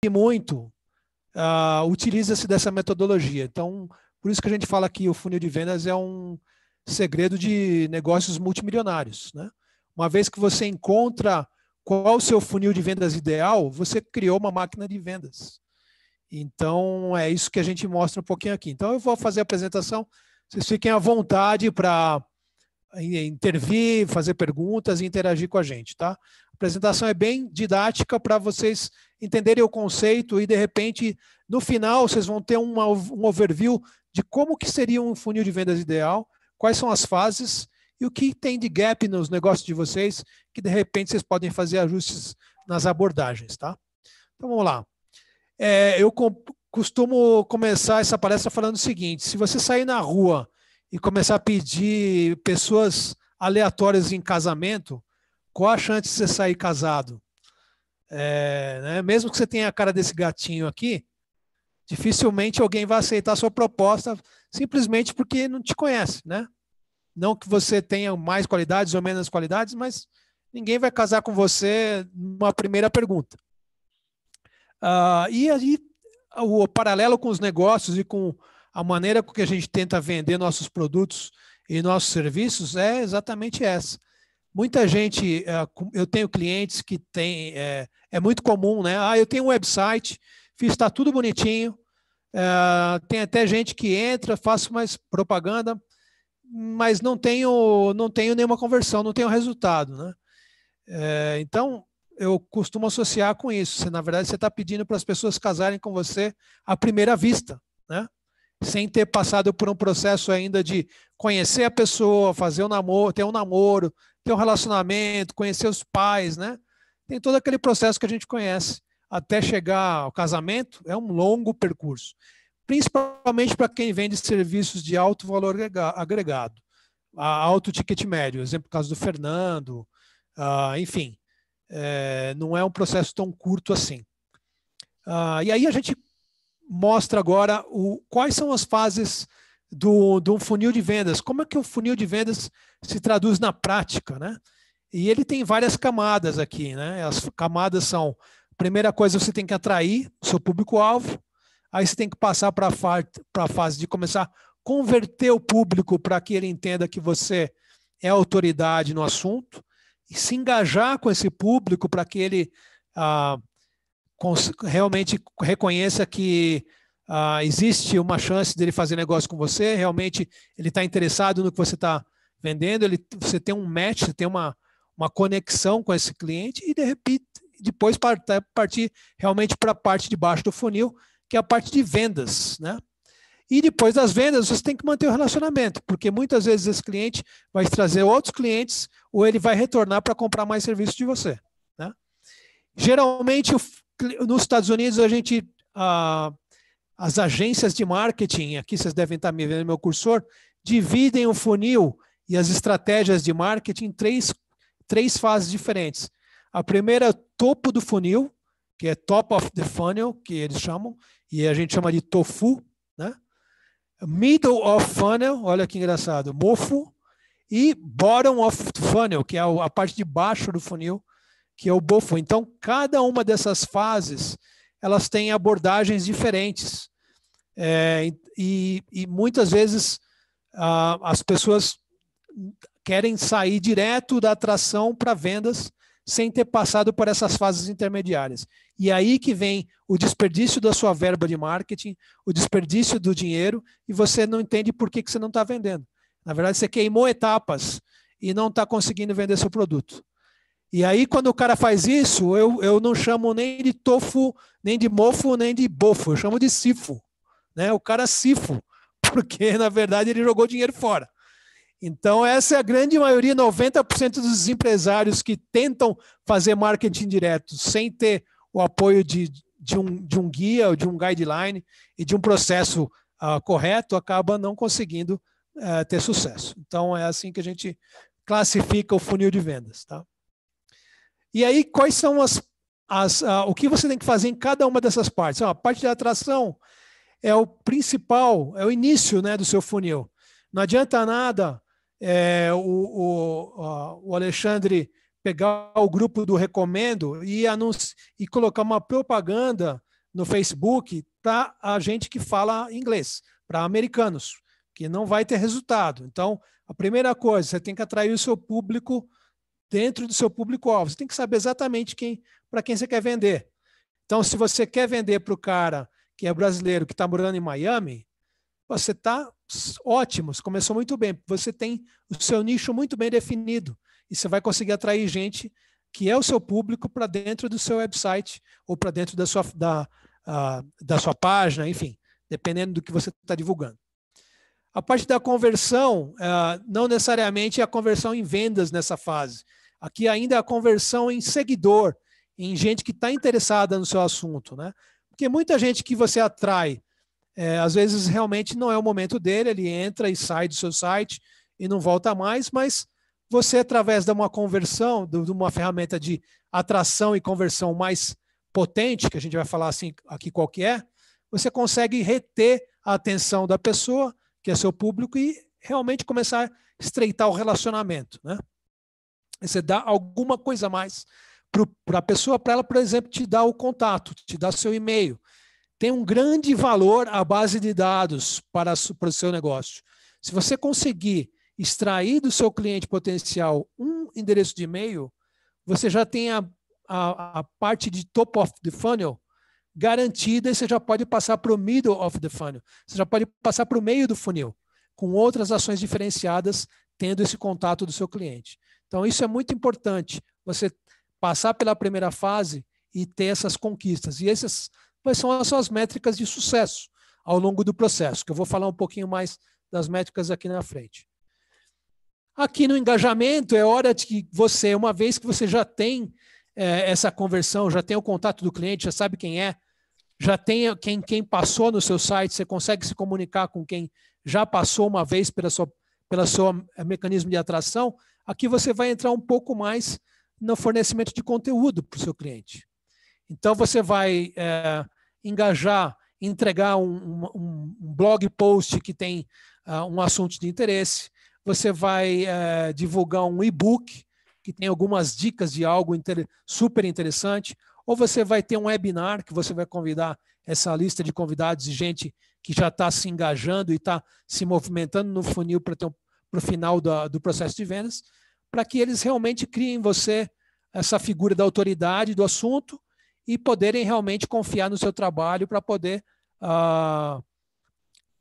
muito, utiliza-se dessa metodologia. Então, por isso que a gente fala que o funil de vendas é um segredo de negócios multimilionários, né? Uma vez que você encontra qual o seu funil de vendas ideal, você criou uma máquina de vendas. Então, é isso que a gente mostra um pouquinho aqui. Então, eu vou fazer a apresentação, vocês fiquem à vontade para intervir, fazer perguntas e interagir com a gente, tá? A apresentação é bem didática para vocês entenderem o conceito e, de repente, no final, vocês vão ter um overview de como que seria um funil de vendas ideal, quais são as fases e o que tem de gap nos negócios de vocês, que, de repente, vocês podem fazer ajustes nas abordagens, tá? Então, vamos lá. Eu costumo começar essa palestra falando o seguinte: se você sair na rua e começar a pedir pessoas aleatórias em casamento, qual a chance de você sair casado? Né? Mesmo que você tenha a cara desse gatinho aqui, dificilmente alguém vai aceitar a sua proposta simplesmente porque não te conhece, né? Não que você tenha mais qualidades ou menos qualidades, mas ninguém vai casar com você numa primeira pergunta. E aí, o paralelo com os negócios e com a maneira com que a gente tenta vender nossos produtos e nossos serviços é exatamente essa. Muita gente, eu tenho clientes que tem, é muito comum, né? Eu tenho um website, está tudo bonitinho, tem até gente que entra, faço mais propaganda, mas não tenho nenhuma conversão, não tenho resultado, né? Então, eu costumo associar com isso. Na verdade, você está pedindo para as pessoas casarem com você à primeira vista, né? Sem ter passado por um processo ainda de conhecer a pessoa, fazer um namoro, ter um relacionamento, conhecer os pais, né? Tem todo aquele processo que a gente conhece. Até chegar ao casamento, é um longo percurso. Principalmente para quem vende serviços de alto valor agregado, alto ticket médio. Exemplo, o caso do Fernando, enfim. Não é um processo tão curto assim. E aí a gente mostra agora quais são as fases do funil de vendas. Como é que o funil de vendas se traduz na prática, né? E ele tem várias camadas aqui, né? As camadas são: a primeira coisa, você tem que atrair o seu público-alvo, aí você tem que passar para a fase de começar a converter o público para que ele entenda que você é autoridade no assunto, e se engajar com esse público para que ele realmente reconheça que existe uma chance dele fazer negócio com você, realmente ele está interessado no que você está vendendo, você tem um match, você tem uma conexão com esse cliente e, de repente, depois partir realmente para a parte de baixo do funil, que é a parte de vendas, né? E depois das vendas, você tem que manter o relacionamento, porque muitas vezes esse cliente vai trazer outros clientes ou ele vai retornar para comprar mais serviços de você, né? Geralmente, nos Estados Unidos, as agências de marketing, aqui vocês devem estar me vendo no meu cursor, dividem o funil e as estratégias de marketing em três fases diferentes. A primeira é o topo do funil, que é top of the funnel, que eles chamam, e a gente chama de tofu, né? Middle of funnel, olha que engraçado, mofo, e bottom of funnel, que é a parte de baixo do funil, que é o bofo. Então, cada uma dessas fases, elas têm abordagens diferentes. E muitas vezes as pessoas querem sair direto da atração para vendas sem ter passado por essas fases intermediárias. E aí que vem o desperdício da sua verba de marketing, o desperdício do dinheiro, e você não entende por que você não está vendendo. Na verdade, você queimou etapas e não está conseguindo vender seu produto. E aí, quando o cara faz isso, eu não chamo nem de tofu, nem de mofo, nem de bofo, eu chamo de sifo, né? O cara sifo, porque, na verdade, ele jogou dinheiro fora. Então, essa é a grande maioria, 90% dos empresários que tentam fazer marketing direto sem ter o apoio de um guia, ou de um guideline e de um processo correto, acaba não conseguindo ter sucesso. Então, é assim que a gente classifica o funil de vendas, tá? E aí, quais são o que você tem que fazer em cada uma dessas partes? A parte de atração é o principal, é o início, né, do seu funil. Não adianta nada o Alexandre pegar o grupo do Recomendo e colocar uma propaganda no Facebook para a gente que fala inglês, para americanos, que não vai ter resultado. Então, a primeira coisa, você tem que atrair o seu público dentro do seu público-alvo. Você tem que saber exatamente para quem você quer vender. Então, se você quer vender para o cara que é brasileiro, que está morando em Miami, você está ótimo, você começou muito bem. Você tem o seu nicho muito bem definido e você vai conseguir atrair gente que é o seu público para dentro do seu website ou para dentro da sua página, enfim, dependendo do que você está divulgando. A parte da conversão, não necessariamente é a conversão em vendas nessa fase. Aqui ainda é a conversão em seguidor, em gente que está interessada no seu assunto, né? Porque muita gente que você atrai, às vezes realmente não é o momento dele, ele entra e sai do seu site e não volta mais, mas você, através de uma conversão, de uma ferramenta de atração e conversão mais potente, que a gente vai falar assim aqui qual que é, você consegue reter a atenção da pessoa, que é seu público, e realmente começar a estreitar o relacionamento, né? Você dá alguma coisa a mais para a pessoa, para ela, por exemplo, te dar o contato, te dar seu e-mail. Tem um grande valor a base de dados para o seu negócio. Se você conseguir extrair do seu cliente potencial um endereço de e-mail, você já tem a parte de top of the funnel garantida e você já pode passar para o middle of the funnel. Você já pode passar para o meio do funil, com outras ações diferenciadas, tendo esse contato do seu cliente. Então, isso é muito importante, você passar pela primeira fase e ter essas conquistas. E essas são as suas métricas de sucesso ao longo do processo, que eu vou falar um pouquinho mais das métricas aqui na frente. Aqui no engajamento, é hora de que você, uma vez que você já tem essa conversão, já tem o contato do cliente, já sabe quem é, já tem quem passou no seu site, você consegue se comunicar com quem já passou uma vez pela sua mecanismo de atração, aqui você vai entrar um pouco mais no fornecimento de conteúdo para o seu cliente. Então, você vai engajar, entregar um blog post que tem um assunto de interesse, você vai divulgar um e-book que tem algumas dicas de algo super interessante, ou você vai ter um webinar que você vai convidar essa lista de convidados e gente que já está se engajando e está se movimentando no funil para o final do processo de vendas, para que eles realmente criem em você essa figura da autoridade do assunto e poderem realmente confiar no seu trabalho para poder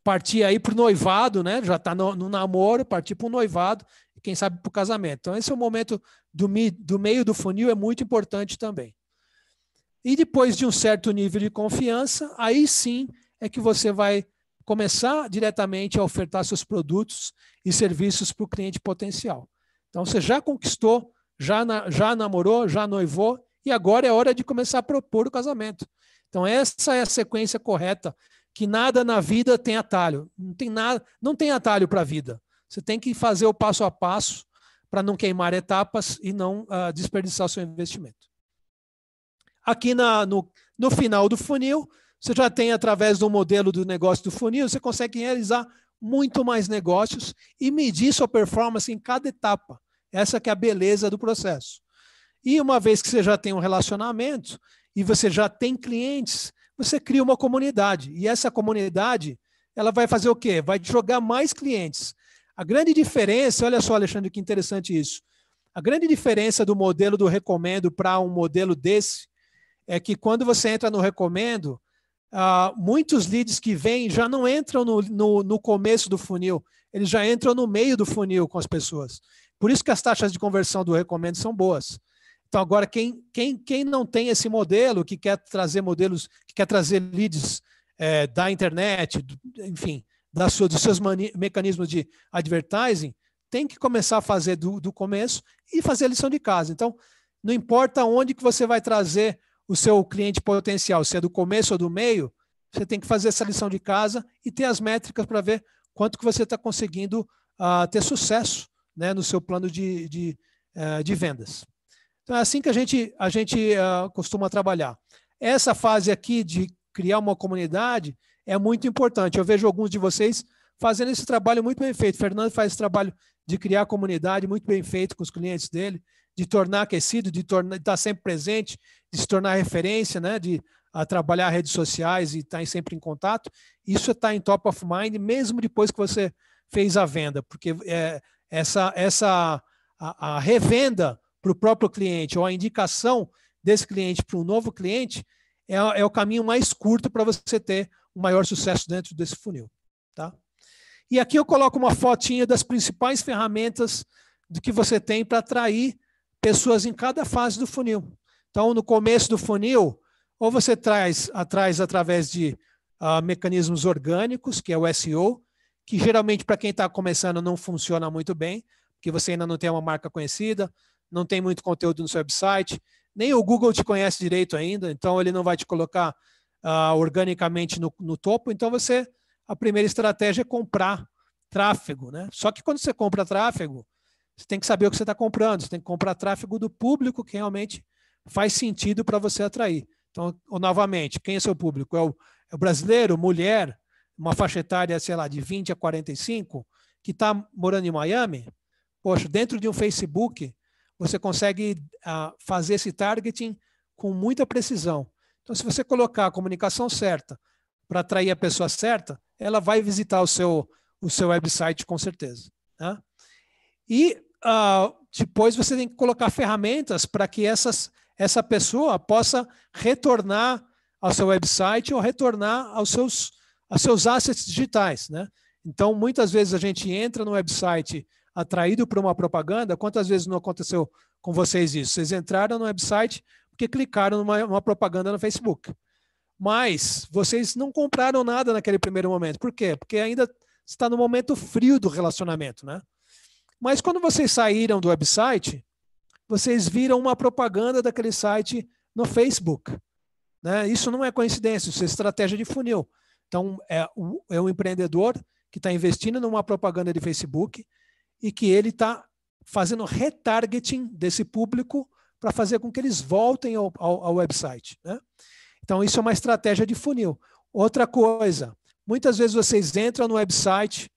partir aí para o noivado, né? Já está no namoro, partir para o noivado e quem sabe para o casamento. Então, esse é o momento do meio do funil, é muito importante também. E depois de um certo nível de confiança, aí sim é que você vai começar diretamente a ofertar seus produtos e serviços para o cliente potencial. Então, você já conquistou, já namorou, já noivou, e agora é hora de começar a propor o casamento. Então, essa é a sequência correta, que nada na vida tem atalho. Não tem atalho para a vida. Você tem que fazer o passo a passo para não queimar etapas e não desperdiçar o seu investimento. Aqui no final do funil, você já tem, através do modelo do negócio do funil, você consegue realizar muito mais negócios e medir sua performance em cada etapa. Essa que é a beleza do processo. E uma vez que você já tem um relacionamento e você já tem clientes, você cria uma comunidade. E essa comunidade, ela vai fazer o quê? Vai jogar mais clientes. A grande diferença, olha só, Alexandre, que interessante isso. A grande diferença do modelo do recomendo para um modelo desse é que quando você entra no recomendo, muitos leads que vêm já não entram no começo do funil, eles já entram no meio do funil com as pessoas. Por isso que as taxas de conversão do recomendo são boas. Então, agora, quem não tem esse modelo, que quer trazer modelos, que quer trazer leads da internet, enfim, dos seus mecanismos de advertising, tem que começar a fazer do começo e fazer a lição de casa. Então, não importa onde que você vai trazer o seu cliente potencial, se é do começo ou do meio, você tem que fazer essa lição de casa e ter as métricas para ver quanto que você está conseguindo ter sucesso, né, no seu plano de vendas. Então, é assim que a gente costuma trabalhar. Essa fase aqui de criar uma comunidade é muito importante. Eu vejo alguns de vocês fazendo esse trabalho muito bem feito. O Fernando faz esse trabalho de criar comunidade muito bem feito com os clientes dele, de tornar aquecido, de estar sempre presente, de se tornar referência, né, de a trabalhar redes sociais e estar sempre em contato, isso está em top of mind mesmo depois que você fez a venda, porque a revenda para o próprio cliente ou a indicação desse cliente para um novo cliente é o caminho mais curto para você ter um maior sucesso dentro desse funil. Tá? E aqui eu coloco uma fotinha das principais ferramentas do que você tem para atrair pessoas em cada fase do funil. Então, no começo do funil, ou você atrai através de mecanismos orgânicos, que é o SEO, que geralmente para quem está começando não funciona muito bem, porque você ainda não tem uma marca conhecida, não tem muito conteúdo no seu website, nem o Google te conhece direito ainda, então ele não vai te colocar organicamente no topo. Então a primeira estratégia é comprar tráfego, né? Só que quando você compra tráfego, você tem que saber o que você está comprando, você tem que comprar tráfego do público que realmente faz sentido para você atrair. Então, novamente, quem é seu público? É o brasileiro, mulher, uma faixa etária, sei lá, de 20 a 45, que está morando em Miami? Poxa, dentro de um Facebook, você consegue fazer esse targeting com muita precisão. Então, se você colocar a comunicação certa para atrair a pessoa certa, ela vai visitar o seu website com certeza. Né? E depois você tem que colocar ferramentas para que essa pessoa possa retornar ao seu website ou retornar aos seus assets digitais. Né? Então, muitas vezes a gente entra no website atraído por uma propaganda. Quantas vezes não aconteceu com vocês isso? Vocês entraram no website porque clicaram numa propaganda no Facebook. Mas vocês não compraram nada naquele primeiro momento. Por quê? Porque ainda está no momento frio do relacionamento. Né? Mas quando vocês saíram do website, vocês viram uma propaganda daquele site no Facebook. Né? Isso não é coincidência, isso é estratégia de funil. Então, é um empreendedor que está investindo numa propaganda de Facebook e que ele está fazendo retargeting desse público para fazer com que eles voltem ao website. Né? Então, isso é uma estratégia de funil. Outra coisa, muitas vezes vocês entram no website,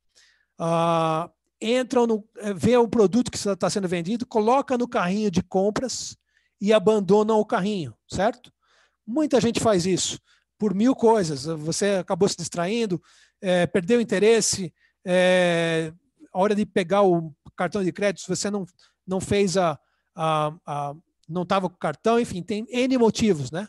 vê o produto que está sendo vendido, coloca no carrinho de compras e abandona o carrinho, certo? Muita gente faz isso por 1000 coisas. Você acabou se distraindo, perdeu o interesse, a hora de pegar o cartão de crédito, se você não fez não estava com o cartão, enfim, tem N motivos, né?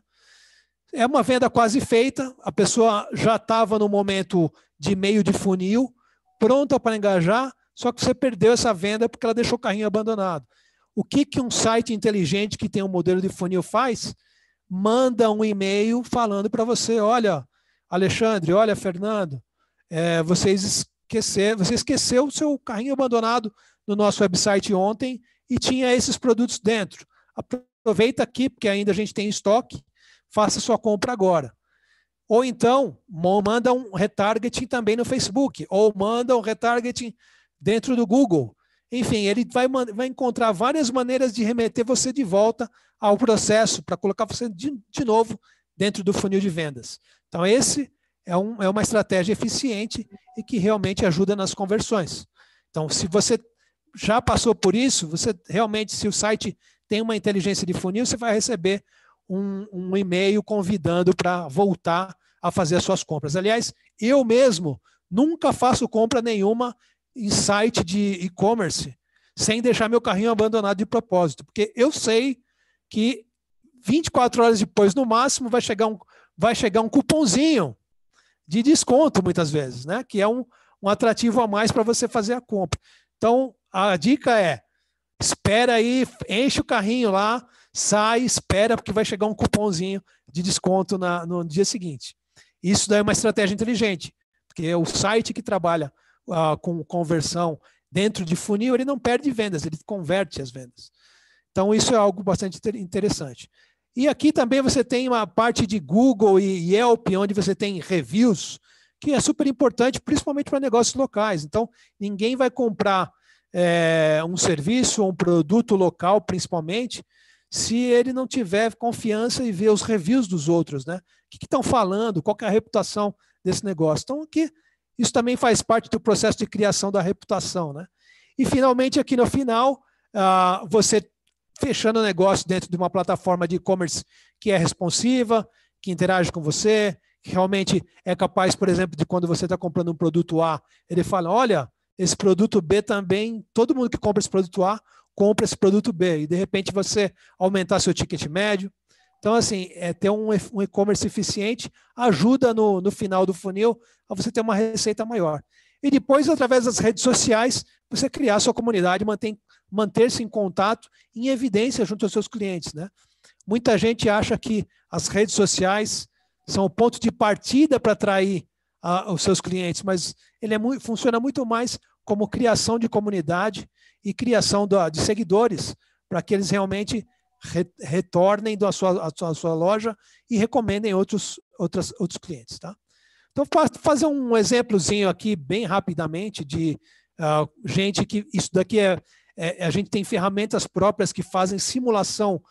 É uma venda quase feita, a pessoa já estava no momento de meio de funil, pronta para engajar, só que você perdeu essa venda porque ela deixou o carrinho abandonado. O que um site inteligente que tem um modelo de funil faz? Manda um e-mail falando para você, olha, Alexandre, olha, Fernando, você esqueceu o seu carrinho abandonado no nosso website ontem e tinha esses produtos dentro. Aproveita aqui, porque ainda a gente tem estoque, faça sua compra agora. Ou então, manda um retargeting também no Facebook, ou manda um retargeting dentro do Google. Enfim, ele vai encontrar várias maneiras de remeter você de volta ao processo, para colocar você de novo dentro do funil de vendas. Então, esse é uma estratégia eficiente e que realmente ajuda nas conversões. Então, se você já passou por isso, você realmente, se o site tem uma inteligência de funil, você vai receber um e-mail convidando para voltar a fazer as suas compras. Aliás, eu mesmo nunca faço compra nenhuma em site de e-commerce sem deixar meu carrinho abandonado de propósito, porque eu sei que 24 horas depois, no máximo, vai chegar um cupomzinho de desconto, muitas vezes, né? Que é um atrativo a mais para você fazer a compra. Então, a dica é, espera aí, enche o carrinho lá, sai, espera, porque vai chegar um cupomzinho de desconto no dia seguinte. Isso daí é uma estratégia inteligente, porque o site que trabalha com conversão dentro de funil, ele não perde vendas, ele converte as vendas. Então, isso é algo bastante interessante. E aqui também você tem uma parte de Google e Yelp, onde você tem reviews, que é super importante, principalmente para negócios locais. Então, ninguém vai comprar um serviço ou um produto local, principalmente, se ele não tiver confiança e ver os reviews dos outros, né? O que estão falando, qual que é a reputação desse negócio. Então, aqui, isso também faz parte do processo de criação da reputação, né? E, finalmente, aqui no final, você fechando o negócio dentro de uma plataforma de e-commerce que é responsiva, que interage com você, que realmente é capaz, por exemplo, de quando você está comprando um produto A, ele fala, olha, esse produto B também, todo mundo que compra esse produto A, compra esse produto B, e de repente você aumentar seu ticket médio. Então, assim, ter um e-commerce eficiente ajuda no final do funil a você ter uma receita maior. E depois, através das redes sociais, você criar sua comunidade, manter-se em contato, em evidência junto aos seus clientes, né? Muita gente acha que as redes sociais são o ponto de partida para atrair os seus clientes, mas ele funciona muito mais como criação de comunidade e criação de seguidores, para que eles realmente retornem à sua loja e recomendem outros clientes. Tá? Então, para fazer um exemplozinho aqui, bem rapidamente, de gente que isso daqui a gente tem ferramentas próprias que fazem simulação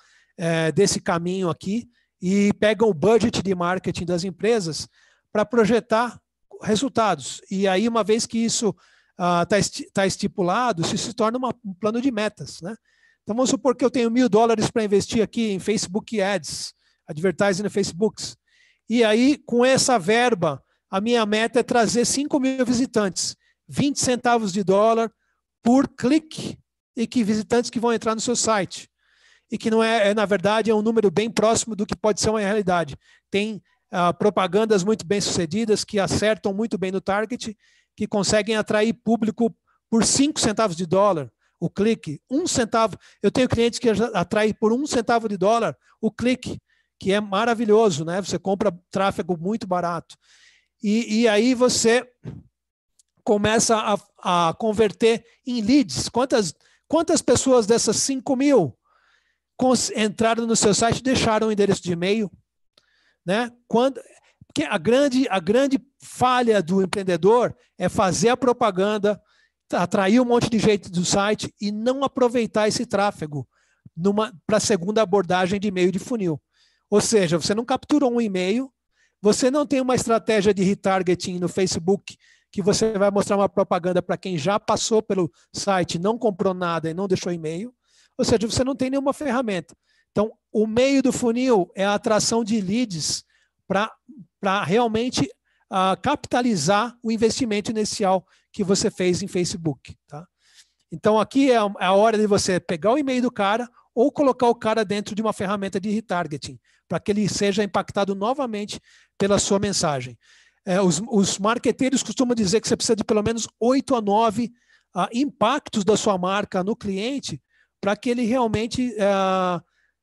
desse caminho aqui e pegam o budget de marketing das empresas para projetar resultados. E aí, uma vez que isso está estipulado, isso se torna um plano de metas, né? Então, vamos supor que eu tenho $1.000 para investir aqui em Facebook Ads, advertising no Facebook. E aí, com essa verba, a minha meta é trazer 5.000 visitantes, 20 centavos de dólar por clique, e que visitantes que vão entrar no seu site. E que não na verdade, é um número bem próximo do que pode ser uma realidade. Tem propagandas muito bem sucedidas, que acertam muito bem no target, que conseguem atrair público por 5 centavos de dólar o clique, 1 centavo. Eu tenho clientes que atraem por 1 centavo de dólar o clique, que é maravilhoso, né? Você compra tráfego muito barato. E aí você começa a converter em leads. Quantas pessoas dessas 5.000 entraram no seu site e deixaram o endereço de e-mail? Né? Porque a grande falha do empreendedor é fazer a propaganda, atrair um monte de gente do site e não aproveitar esse tráfego para a segunda abordagem de e-mail de funil. Ou seja, você não capturou um e-mail, você não tem uma estratégia de retargeting no Facebook, que você vai mostrar uma propaganda para quem já passou pelo site, não comprou nada e não deixou e-mail. Ou seja, você não tem nenhuma ferramenta. Então, o meio do funil é a atração de leads para realmente capitalizar o investimento inicial que você fez em Facebook. Tá? Então, aqui é a hora de você pegar o e-mail do cara ou colocar o cara dentro de uma ferramenta de retargeting, para que ele seja impactado novamente pela sua mensagem. Os marqueteiros costumam dizer que você precisa de pelo menos 8 a 9 impactos da sua marca no cliente para que ele realmente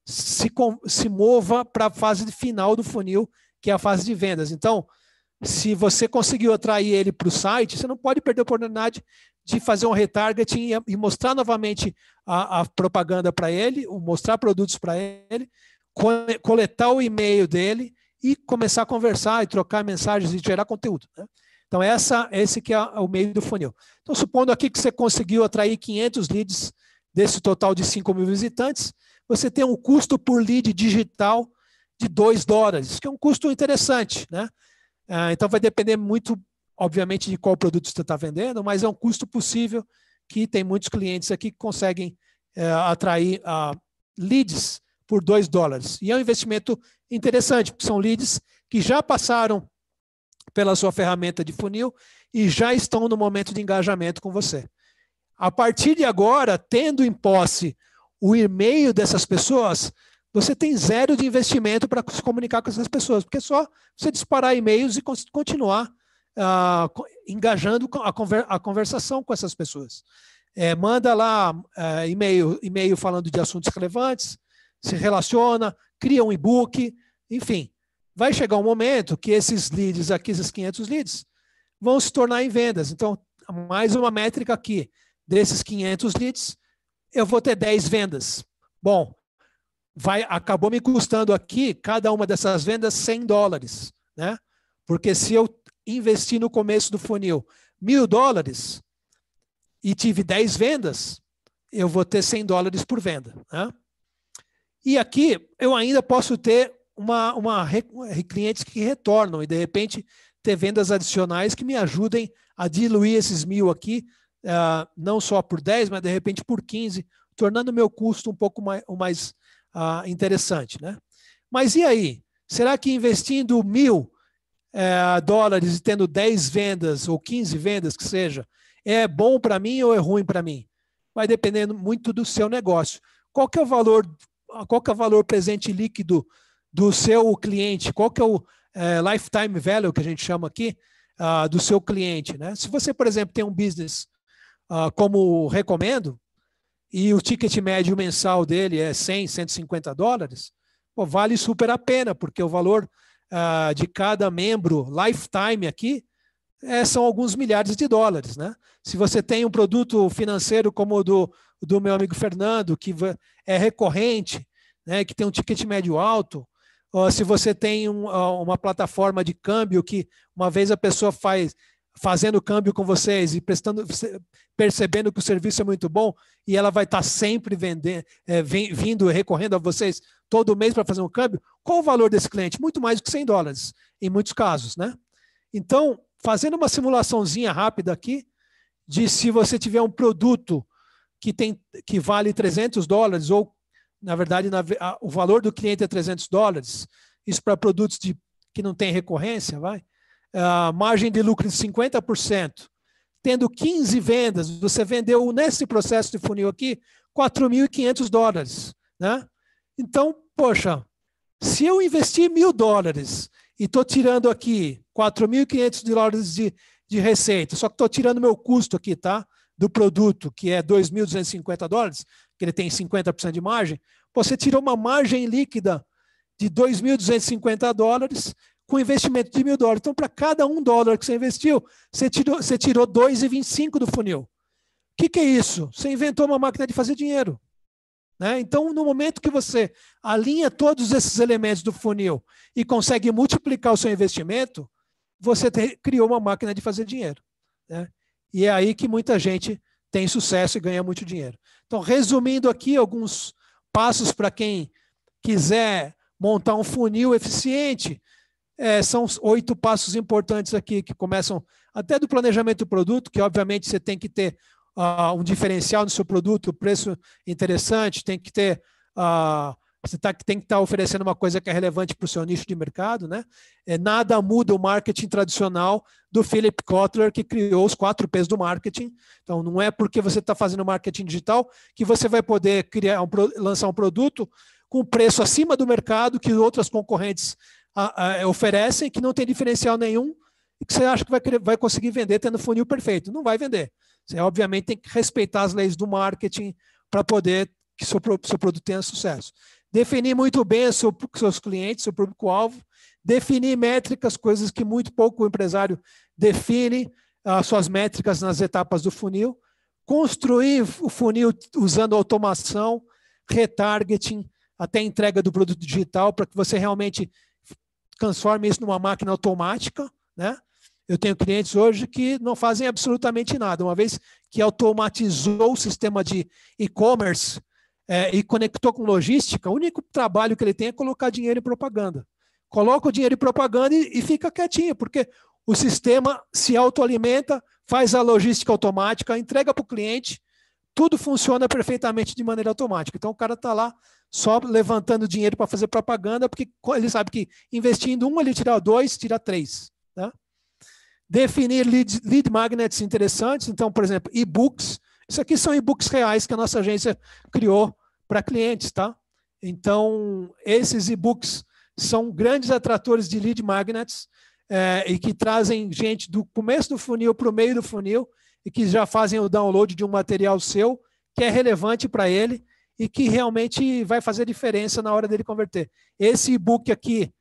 se mova para a fase final do funil, que é a fase de vendas. Então, se você conseguiu atrair ele para o site, você não pode perder a oportunidade de fazer um retargeting e mostrar novamente a propaganda para ele, mostrar produtos para ele, coletar o e-mail dele e começar a conversar e trocar mensagens e gerar conteúdo. Né? Então, esse que é o meio do funil. Então, supondo aqui que você conseguiu atrair 500 leads desse total de 5.000 visitantes, você tem um custo por lead digital de $2, que é um custo interessante, né? Então, vai depender muito, obviamente, de qual produto você está vendendo, mas é um custo possível que tem muitos clientes aqui que conseguem atrair leads por $2. E é um investimento interessante, porque são leads que já passaram pela sua ferramenta de funil e já estão no momento de engajamento com você. A partir de agora, tendo em posse o e-mail dessas pessoas, você tem 0 de investimento para se comunicar com essas pessoas, porque é só você disparar e-mails e continuar engajando a conversação com essas pessoas. Manda lá e-mail falando de assuntos relevantes, se relaciona, cria um e-book, enfim. Vai chegar um momento que esses leads aqui, esses 500 leads, vão se tornar em vendas. Então, mais uma métrica aqui. Desses 500 leads, eu vou ter 10 vendas. Bom, acabou me custando aqui, cada uma dessas vendas, $100, né? Porque se eu investir no começo do funil $1.000 e tive 10 vendas, eu vou ter $100 por venda. Né? E aqui eu ainda posso ter clientes que retornam e, de repente, ter vendas adicionais que me ajudem a diluir esses 1.000 aqui, não só por 10, mas, de repente, por 15, tornando o meu custo um pouco mais interessante. Né? Mas e aí? Será que investindo $1.000 e tendo 10 vendas ou 15 vendas, que seja, é bom para mim ou é ruim para mim? Vai dependendo muito do seu negócio. Qual que é o valor presente líquido do seu cliente? Qual que é o lifetime value, que a gente chama aqui, do seu cliente, né? Se você, por exemplo, tem um business como recomendo, e o ticket médio mensal dele é $100, $150, pô, vale super a pena, porque o valor de cada membro lifetime aqui são alguns milhares de dólares, né? Se você tem um produto financeiro como o do meu amigo Fernando, que é recorrente, né, que tem um ticket médio alto, ou se você tem uma plataforma de câmbio que uma vez a pessoa fazendo câmbio com vocês e percebendo que o serviço é muito bom e ela vai estar sempre vindo e recorrendo a vocês todo mês para fazer um câmbio, qual o valor desse cliente? Muito mais do que $100, em muitos casos, né? Então, fazendo uma simulaçãozinha rápida aqui, de se você tiver um produto que vale $300, ou, na verdade, o valor do cliente é $300, isso para produtos que não tem recorrência, margem de lucro de 50%, tendo 15 vendas, você vendeu nesse processo de funil aqui $4.500, né? Então, poxa, se eu investir $1.000 e estou tirando aqui $4.500 de receita, só que estou tirando meu custo aqui, tá? Do produto, que é $2.250, que ele tem 50% de margem, você tirou uma margem líquida de $2.250 com investimento de $1.000. Então, para cada $1 que você investiu, você tirou $2,25 do funil. O que é isso? Você inventou uma máquina de fazer dinheiro, né? Então, no momento que você alinha todos esses elementos do funil e consegue multiplicar o seu investimento, você criou uma máquina de fazer dinheiro, né? E é aí que muita gente tem sucesso e ganha muito dinheiro. Então, resumindo aqui alguns passos para quem quiser montar um funil eficiente, são 8 passos importantes aqui, que começam até do planejamento do produto, que obviamente você tem que ter um diferencial no seu produto, preço interessante, tem que ter você tem que estar oferecendo uma coisa que é relevante para o seu nicho de mercado, né? Nada muda o marketing tradicional do Philip Kotler, que criou os 4 P's do marketing. Então, não é porque você está fazendo marketing digital que você vai poder lançar um produto com preço acima do mercado que outras concorrentes oferecem, que não tem diferencial nenhum e que você acha que vai conseguir vender tendo funil perfeito. Não vai vender. Você, obviamente, tem que respeitar as leis do marketing para poder que seu produto tenha sucesso. Definir muito bem seus clientes, seu público-alvo, definir métricas, coisas que muito pouco o empresário define, as suas métricas nas etapas do funil, construir o funil usando automação, retargeting, até entrega do produto digital, para que você realmente transforme isso numa máquina automática, né? Eu tenho clientes hoje que não fazem absolutamente nada. Uma vez que automatizou o sistema de e-commerce e conectou com logística, o único trabalho que ele tem é colocar dinheiro em propaganda. Coloca o dinheiro em propaganda e fica quietinho, porque o sistema se autoalimenta, faz a logística automática, entrega para o cliente, tudo funciona perfeitamente de maneira automática. Então, o cara está lá só levantando dinheiro para fazer propaganda, porque ele sabe que investindo 1, ele tira 2, tira 3. Tá? Definir lead magnets interessantes. Então, por exemplo, e-books. Isso aqui são e-books reais que a nossa agência criou para clientes. Tá? Então, esses e-books são grandes atratores de lead magnets e que trazem gente do começo do funil para o meio do funil e que já fazem o download de um material seu que é relevante para ele e que realmente vai fazer diferença na hora dele converter. Esse e-book aqui,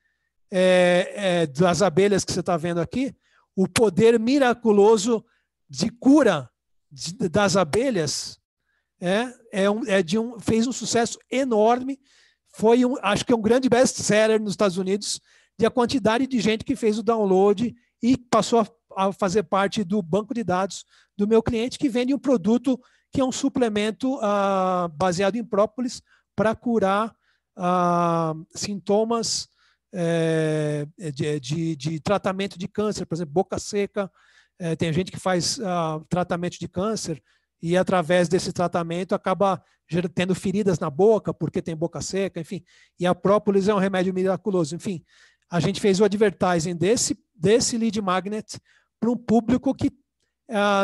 das abelhas que você está vendo aqui, o poder miraculoso de cura das abelhas, fez um sucesso enorme, acho que é um grande best-seller nos Estados Unidos, de a quantidade de gente que fez o download e passou a fazer parte do banco de dados do meu cliente, que vende um produto que é um suplemento baseado em própolis para curar sintomas de tratamento de câncer, por exemplo, boca seca. Tem gente que faz tratamento de câncer e através desse tratamento acaba tendo feridas na boca, porque tem boca seca, enfim. E a própolis é um remédio miraculoso. Enfim, a gente fez o advertising desse lead magnet para um público que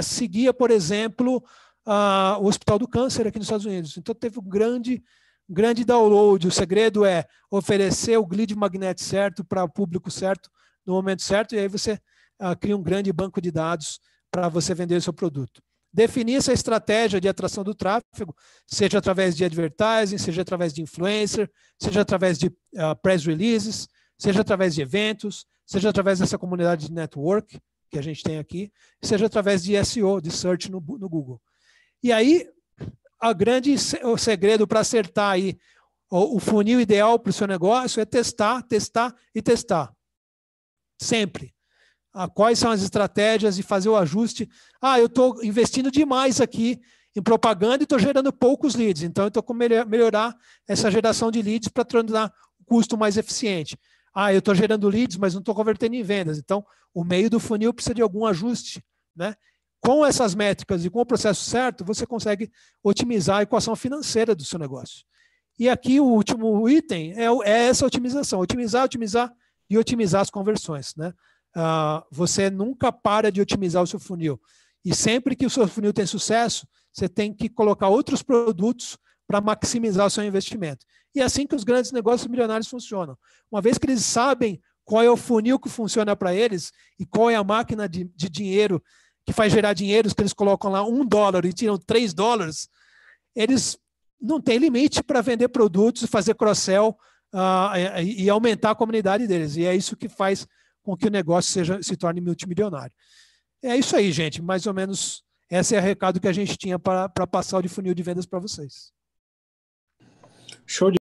seguia, por exemplo, o Hospital do Câncer aqui nos Estados Unidos. Então teve um grande download. O segredo é oferecer o lead magnet certo para o público certo, no momento certo, e aí você cria um grande banco de dados para você vender o seu produto. Definir essa estratégia de atração do tráfego, seja através de advertising, seja através de influencer, seja através de press releases, seja através de eventos, seja através dessa comunidade de network que a gente tem aqui, seja através de SEO, de search no Google. E aí, o segredo para acertar aí o funil ideal para o seu negócio é testar, testar e testar. Sempre. Quais são as estratégias e fazer o ajuste. Eu estou investindo demais aqui em propaganda e estou gerando poucos leads. Então, eu estou com melhorar essa geração de leads para tornar o custo mais eficiente. Eu estou gerando leads, mas não estou convertendo em vendas. Então, o meio do funil precisa de algum ajuste, né? Com essas métricas e com o processo certo, você consegue otimizar a equação financeira do seu negócio. E aqui o último item é essa otimização. Otimizar e otimizar as conversões, né? Você nunca para de otimizar o seu funil. E sempre que o seu funil tem sucesso, você tem que colocar outros produtos para maximizar o seu investimento. E é assim que os grandes negócios milionários funcionam. Uma vez que eles sabem qual é o funil que funciona para eles e qual é a máquina de dinheiro que faz gerar dinheiro, que eles colocam lá $1 e tiram $3, eles não têm limite para vender produtos, fazer cross-sell e aumentar a comunidade deles. E é isso que faz com que o negócio se torne multimilionário. É isso aí, gente. Mais ou menos esse é o recado que a gente tinha para passar o de funil de vendas para vocês. Show de